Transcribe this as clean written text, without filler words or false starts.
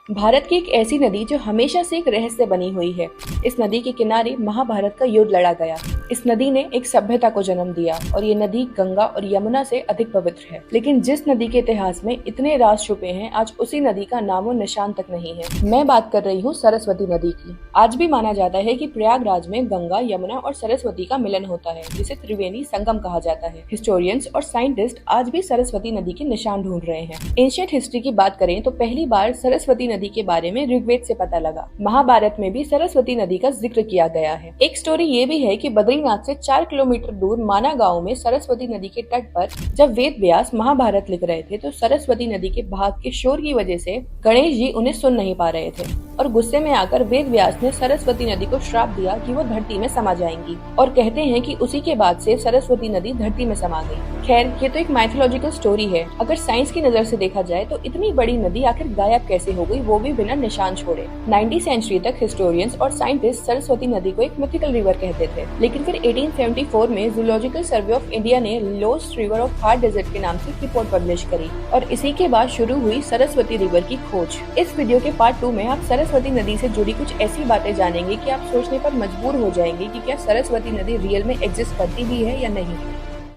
भारत की एक ऐसी नदी जो हमेशा से एक रहस्य बनी हुई है। इस नदी के किनारे महाभारत का युद्ध लड़ा गया। इस नदी ने एक सभ्यता को जन्म दिया और ये नदी गंगा और यमुना से अधिक पवित्र है। लेकिन जिस नदी के इतिहास में इतने राज छुपे हैं, आज उसी नदी का नामो निशान तक नहीं है। मैं बात कर रही हूँ सरस्वती नदी की। आज भी माना जाता है कि प्रयागराज में गंगा, यमुना और सरस्वती का मिलन होता है, जिसे त्रिवेणी संगम कहा जाता है। हिस्टोरियंस और साइंटिस्ट आज भी सरस्वती नदी के निशान ढूंढ रहे हैं। एंशिएंट हिस्ट्री की बात करें तो पहली बार सरस्वती नदी के बारे में ऋग्वेद से पता लगा। महाभारत में भी सरस्वती नदी का जिक्र किया गया है। एक स्टोरी ये भी है कि बद्रीनाथ से 4 किलोमीटर दूर माना गांव में सरस्वती नदी के तट पर जब वेद व्यास महाभारत लिख रहे थे तो सरस्वती नदी के बहाव के शोर की वजह से गणेश जी उन्हें सुन नहीं पा रहे थे और गुस्से में आकर वेद व्यास ने सरस्वती नदी को श्राप दिया कि वो धरती में समा जाएंगी। और कहते हैं कि उसी के बाद से सरस्वती नदी धरती में समा गई। खैर, ये तो एक माइथोलॉजिकल स्टोरी है। अगर साइंस की नजर से देखा जाए तो इतनी बड़ी नदी आखिर गायब कैसे हो गई, वो भी बिना निशान छोड़े। 19वीं सेंचुरी तक हिस्टोरियंस और साइंटिस्ट सरस्वती नदी को एक मिथिकल रिवर कहते थे, लेकिन फिर 1874 में जूलॉजिकल सर्वे ऑफ इंडिया ने lost river of heart desert के नाम से रिपोर्ट पब्लिश करी और इसी के बाद शुरू हुई सरस्वती रिवर की खोज। इस वीडियो के पार्ट 2 में आप सरस्वती नदी से जुड़ी कुछ ऐसी बातें जानेंगे कि आप सोचने पर मजबूर हो जाएंगे कि क्या सरस्वती नदी रियल में एग्जिस्ट करती भी है या नहीं।